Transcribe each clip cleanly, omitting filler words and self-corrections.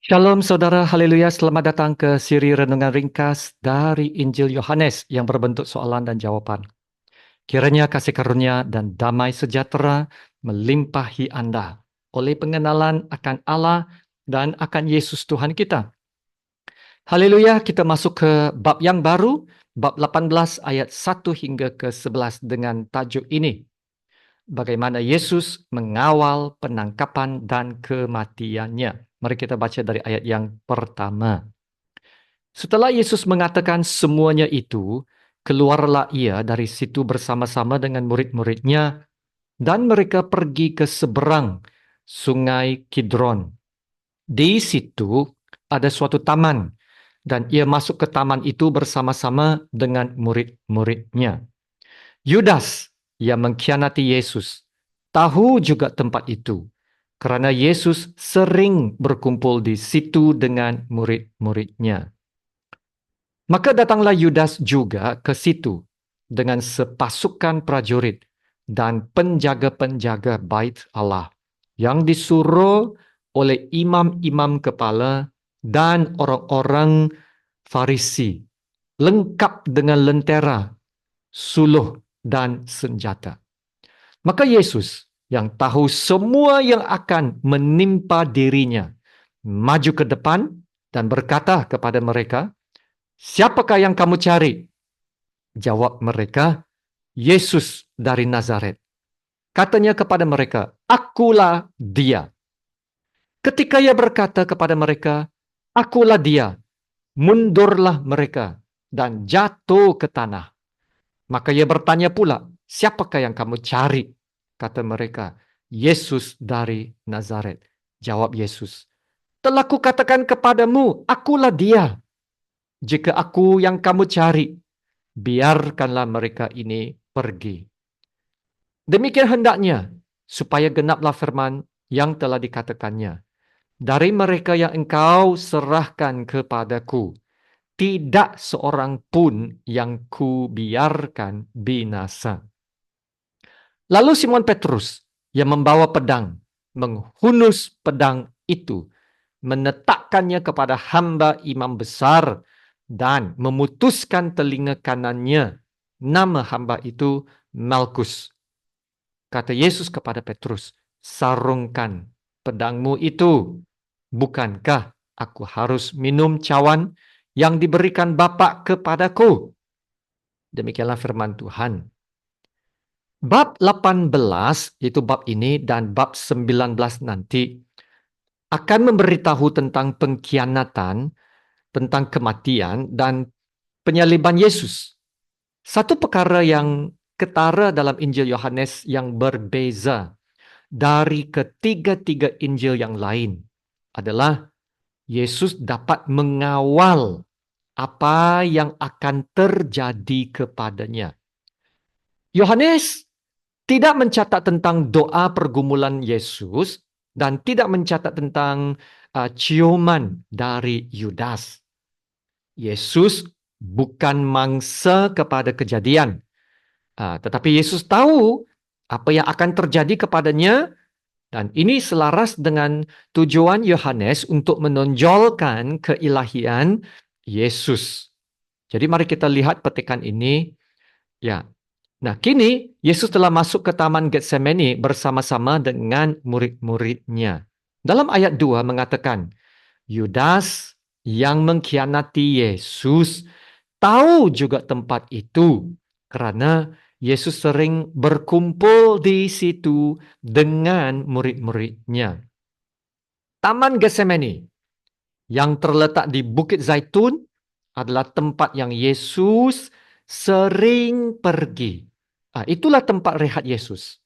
Shalom saudara, haleluya, selamat datang ke siri Renungan Ringkas dari Injil Yohanes yang berbentuk soalan dan jawaban. Kiranya kasih karunia dan damai sejahtera melimpahi Anda oleh pengenalan akan Allah dan akan Yesus Tuhan kita. Haleluya, kita masuk ke bab yang baru, bab 18 ayat 1 hingga ke 11 dengan tajuk ini. Bagaimana Yesus mengawal penangkapan dan kematiannya. Mari kita baca dari ayat yang pertama. Setelah Yesus mengatakan semuanya itu, keluarlah ia dari situ bersama-sama dengan murid-muridnya, dan mereka pergi ke seberang sungai Kidron. Di situ ada suatu taman, dan ia masuk ke taman itu bersama-sama dengan murid-muridnya. Yudas yang mengkhianati Yesus tahu juga tempat itu, karena Yesus sering berkumpul di situ dengan murid-muridnya. Maka datanglah Yudas juga ke situ dengan sepasukan prajurit dan penjaga-penjaga bait Allah yang disuruh oleh imam-imam kepala dan orang-orang Farisi, lengkap dengan lentera, suluh, dan senjata. Maka Yesus yang tahu semua yang akan menimpa dirinya, maju ke depan dan berkata kepada mereka, "Siapakah yang kamu cari?" Jawab mereka, "Yesus dari Nazaret." Katanya kepada mereka, "Akulah dia." Ketika ia berkata kepada mereka, "Akulah dia," mundurlah mereka dan jatuh ke tanah. Maka ia bertanya pula, "Siapakah yang kamu cari?" Kata mereka, "Yesus dari Nazaret." Jawab Yesus, "Telah kukatakan kepadamu, akulah dia. Jika aku yang kamu cari, biarkanlah mereka ini pergi." Demikian hendaknya, supaya genaplah firman yang telah dikatakannya. Dari mereka yang engkau serahkan kepadaku, tidak seorang pun yang kubiarkan binasa. Lalu Simon Petrus yang membawa pedang, menghunus pedang itu, menetakkannya kepada hamba imam besar dan memutuskan telinga kanannya. Nama hamba itu Malkus. Kata Yesus kepada Petrus, "Sarungkan pedangmu itu. Bukankah aku harus minum cawan yang diberikan Bapa kepadaku?" Demikianlah firman Tuhan. Bab 18, yaitu bab ini, dan bab 19 nanti, akan memberitahu tentang pengkhianatan, tentang kematian, dan penyaliban Yesus. Satu perkara yang ketara dalam Injil Yohanes yang berbeza dari ketiga-tiga Injil yang lain adalah Yesus dapat mengawal apa yang akan terjadi kepadanya. Yohanes tidak mencatat tentang doa pergumulan Yesus dan tidak mencatat tentang ciuman dari Yudas. Yesus bukan mangsa kepada kejadian, tetapi Yesus tahu apa yang akan terjadi kepadanya, dan ini selaras dengan tujuan Yohanes untuk menonjolkan keilahian Yesus. Jadi mari kita lihat petikan ini. Ya. Nah, kini Yesus telah masuk ke Taman Getsemani bersama-sama dengan murid-muridnya. Dalam ayat 2 mengatakan, Yudas yang mengkhianati Yesus tahu juga tempat itu karena Yesus sering berkumpul di situ dengan murid-muridnya. Taman Getsemani yang terletak di Bukit Zaitun adalah tempat yang Yesus sering pergi. Itulah tempat rehat Yesus.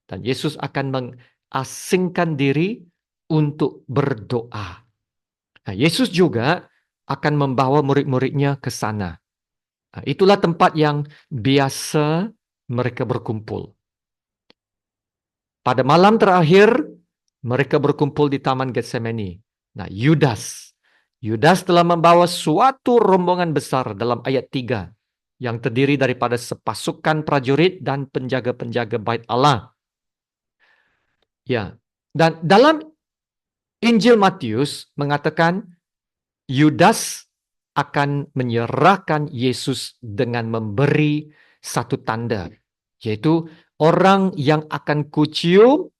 Dan Yesus akan mengasingkan diri untuk berdoa. Yesus juga akan membawa murid-muridnya ke sana. Itulah tempat yang biasa mereka berkumpul. Pada malam terakhir, mereka berkumpul di Taman Getsemani. Nah, Yudas telah membawa suatu rombongan besar dalam ayat 3 yang terdiri daripada sepasukan prajurit dan penjaga-penjaga bait Allah. Ya, dan dalam Injil Matius mengatakan Yudas akan menyerahkan Yesus dengan memberi satu tanda, yaitu orang yang akan kucium,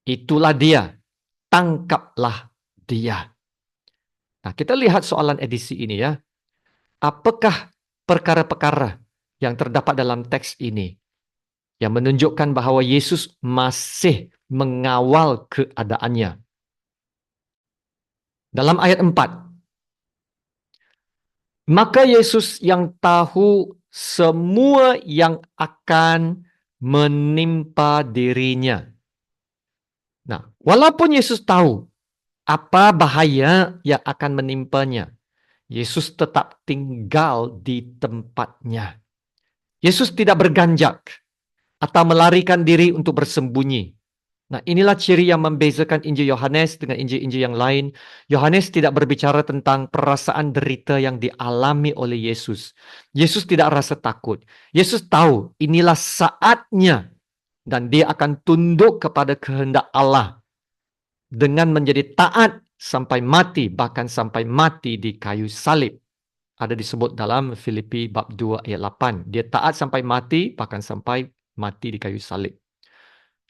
itulah dia, tangkaplah dia. Nah, kita lihat soalan edisi ini ya. Apakah perkara-perkara yang terdapat dalam teks ini yang menunjukkan bahwa Yesus masih mengawal keadaannya? Dalam ayat 4, maka Yesus yang tahu semua yang akan menimpa dirinya. Nah, walaupun Yesus tahu apa bahaya yang akan menimpanya, Yesus tetap tinggal di tempatnya. Yesus tidak berganjak atau melarikan diri untuk bersembunyi. Nah, inilah ciri yang membezakan Injil Yohanes dengan Injil-Injil yang lain. Yohanes tidak berbicara tentang perasaan derita yang dialami oleh Yesus. Yesus tidak rasa takut. Yesus tahu inilah saatnya dan dia akan tunduk kepada kehendak Allah dengan menjadi taat sampai mati, bahkan sampai mati di kayu salib. Ada disebut dalam Filipi bab 2 ayat 8. Dia taat sampai mati, bahkan sampai mati di kayu salib.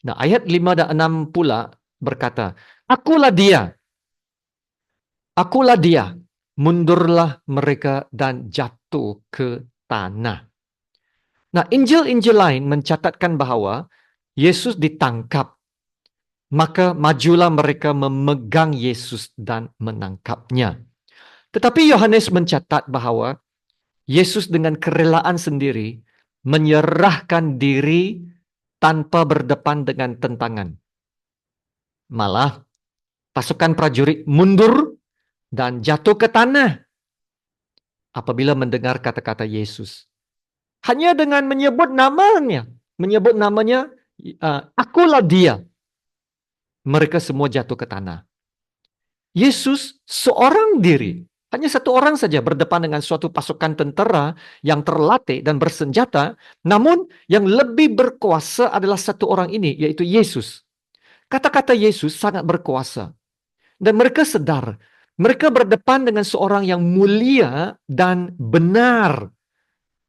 Nah, ayat 5 dan 6 pula berkata, akulah dia, mundurlah mereka dan jatuh ke tanah. Nah, Injil-Injil lain mencatatkan bahwa Yesus ditangkap, maka majulah mereka memegang Yesus dan menangkapnya. Tetapi Yohanes mencatat bahwa Yesus dengan kerelaan sendiri menyerahkan diri tanpa berdepan dengan tentangan. Malah pasukan prajurit mundur dan jatuh ke tanah apabila mendengar kata-kata Yesus. Hanya dengan menyebut namanya, akulah dia. Mereka semua jatuh ke tanah. Yesus seorang diri, hanya satu orang saja berdepan dengan suatu pasukan tentara yang terlatih dan bersenjata, namun yang lebih berkuasa adalah satu orang ini, yaitu Yesus. Kata-kata Yesus sangat berkuasa. Dan mereka sadar, mereka berdepan dengan seorang yang mulia dan benar.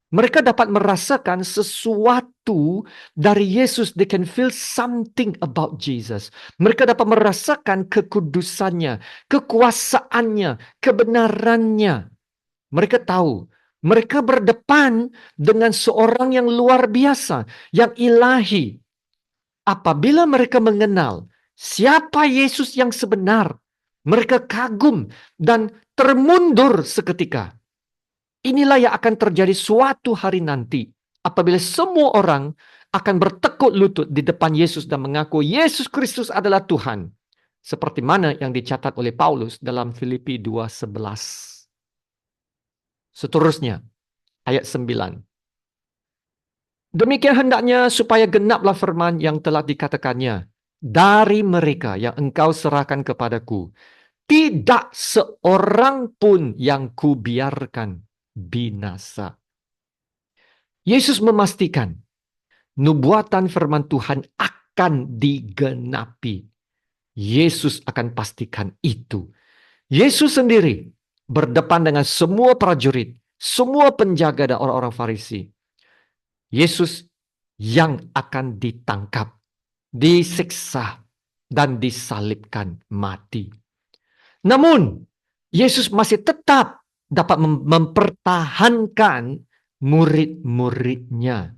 Mereka dapat merasakan sesuatu dari Yesus. They can feel something about Jesus. Mereka dapat merasakan kekudusannya, kekuasaannya, kebenarannya. Mereka tahu, mereka berdepan dengan seorang yang luar biasa, yang ilahi. Apabila mereka mengenal siapa Yesus yang sebenar, mereka kagum dan termundur seketika. Inilah yang akan terjadi suatu hari nanti. Apabila semua orang akan bertekuk lutut di depan Yesus dan mengaku Yesus Kristus adalah Tuhan. Seperti mana yang dicatat oleh Paulus dalam Filipi 2:11. Seterusnya, ayat 9. Demikian hendaknya supaya genaplah firman yang telah dikatakannya. Dari mereka yang engkau serahkan kepadaku, tidak seorang pun yang kubiarkan binasa. Yesus memastikan nubuatan firman Tuhan akan digenapi. Yesus akan pastikan itu. Yesus sendiri berdepan dengan semua prajurit, semua penjaga dan orang-orang Farisi. Yesus yang akan ditangkap, disiksa, dan disalibkan mati. Namun, Yesus masih tetap dapat mempertahankan murid-muridnya.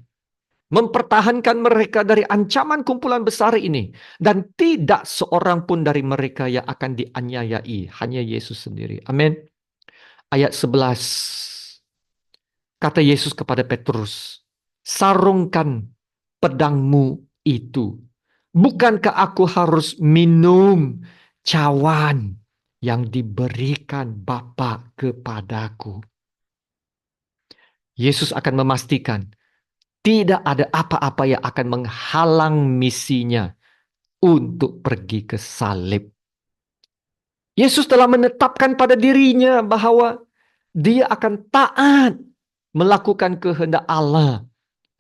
Mempertahankan mereka dari ancaman kumpulan besar ini. Dan tidak seorang pun dari mereka yang akan dianiayai. Hanya Yesus sendiri. Amin. Ayat 11. Kata Yesus kepada Petrus, sarungkan pedangmu itu. Bukankah aku harus minum cawan yang diberikan Bapa kepadaku? Yesus akan memastikan tidak ada apa-apa yang akan menghalang misinya untuk pergi ke salib. Yesus telah menetapkan pada dirinya bahwa dia akan taat melakukan kehendak Allah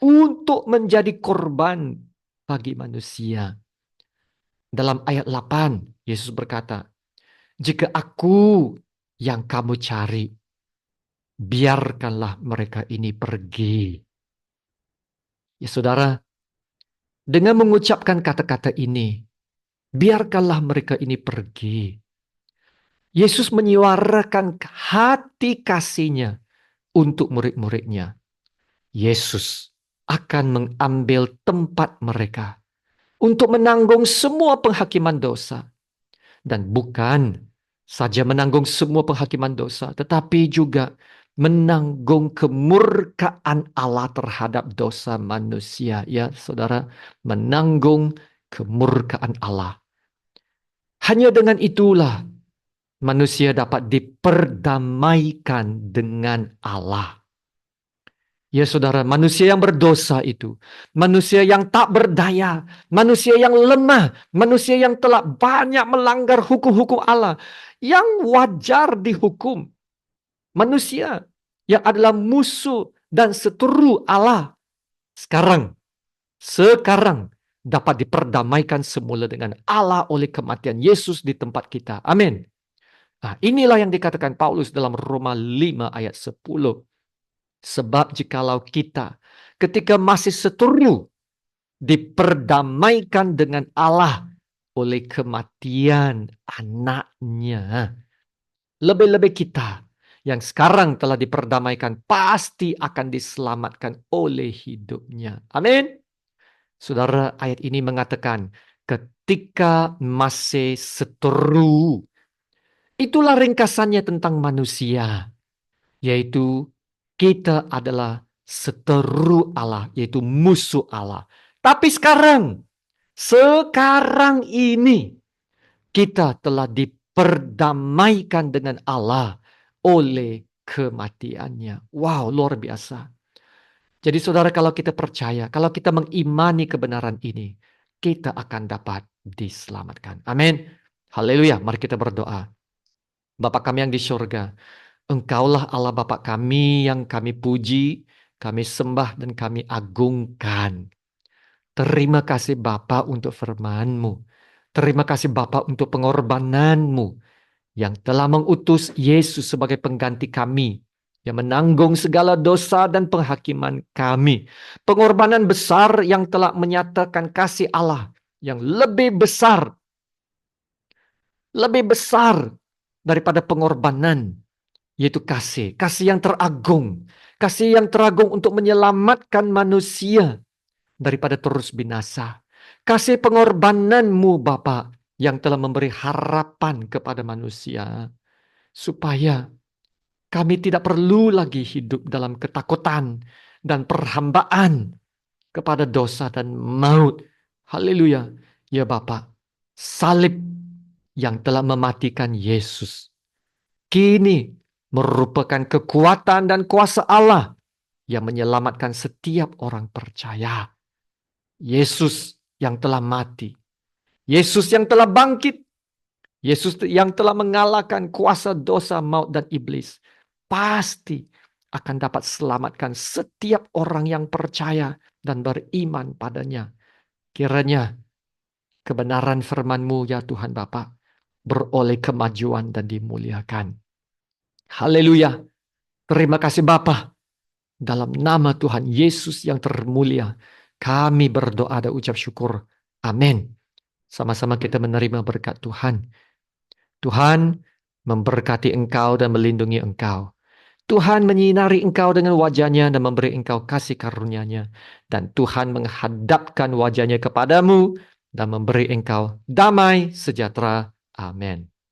untuk menjadi korban bagi manusia. Dalam ayat 8, Yesus berkata, jika aku yang kamu cari, biarkanlah mereka ini pergi. Ya saudara, dengan mengucapkan kata-kata ini, biarkanlah mereka ini pergi. Yesus menyuarakan hati kasihnya untuk murid-muridnya. Yesus akan mengambil tempat mereka untuk menanggung semua penghakiman dosa. Dan bukan saja menanggung semua penghakiman dosa, tetapi juga menanggung kemurkaan Allah terhadap dosa manusia. Ya, saudara, menanggung kemurkaan Allah. Hanya dengan itulah manusia dapat diperdamaikan dengan Allah. Ya saudara, manusia yang berdosa itu, manusia yang tak berdaya, manusia yang lemah, manusia yang telah banyak melanggar hukum-hukum Allah, yang wajar dihukum. Manusia yang adalah musuh dan seteru Allah. Sekarang dapat diperdamaikan semula dengan Allah oleh kematian Yesus di tempat kita. Amin. Nah, inilah yang dikatakan Paulus dalam Roma 5 ayat 10. Sebab jikalau kita ketika masih seteru diperdamaikan dengan Allah oleh kematian anaknya, lebih-lebih kita yang sekarang telah diperdamaikan pasti akan diselamatkan oleh hidupnya. Amin. Saudara, ayat ini mengatakan ketika masih seteru. Itulah ringkasannya tentang manusia, yaitu kita adalah seteru Allah, yaitu musuh Allah. Tapi sekarang ini kita telah diperdamaikan dengan Allah oleh kematiannya. Wow, luar biasa. Jadi saudara, kalau kita percaya, kalau kita mengimani kebenaran ini, kita akan dapat diselamatkan. Amin. Haleluya. Mari kita berdoa. Bapa kami yang di surga, Engkaulah Allah Bapa kami yang kami puji, kami sembah dan kami agungkan. Terima kasih Bapa untuk firman-Mu. Terima kasih Bapa untuk pengorbanan-Mu yang telah mengutus Yesus sebagai pengganti kami, yang menanggung segala dosa dan penghakiman kami. Pengorbanan besar yang telah menyatakan kasih Allah yang lebih besar daripada pengorbanan, yaitu kasih yang teragung. Kasih yang teragung untuk menyelamatkan manusia daripada terus binasa. Kasih pengorbanan-Mu Bapa yang telah memberi harapan kepada manusia. Supaya kami tidak perlu lagi hidup dalam ketakutan dan perhambaan kepada dosa dan maut. Haleluya. Ya Bapa, salib yang telah mematikan Yesus kini merupakan kekuatan dan kuasa Allah yang menyelamatkan setiap orang percaya. Yesus yang telah mati, Yesus yang telah bangkit, Yesus yang telah mengalahkan kuasa dosa, maut, dan iblis, pasti akan dapat selamatkan setiap orang yang percaya dan beriman padanya. Kiranya kebenaran firman-Mu ya Tuhan Bapa beroleh kemajuan dan dimuliakan. Haleluya. Terima kasih Bapa. Dalam nama Tuhan Yesus yang termulia, kami berdoa dan ucap syukur. Amin. Sama-sama kita menerima berkat Tuhan. Tuhan memberkati engkau dan melindungi engkau. Tuhan menyinari engkau dengan wajah-Nya dan memberi engkau kasih karunia-Nya. Dan Tuhan menghadapkan wajah-Nya kepadamu dan memberi engkau damai sejahtera. Amin.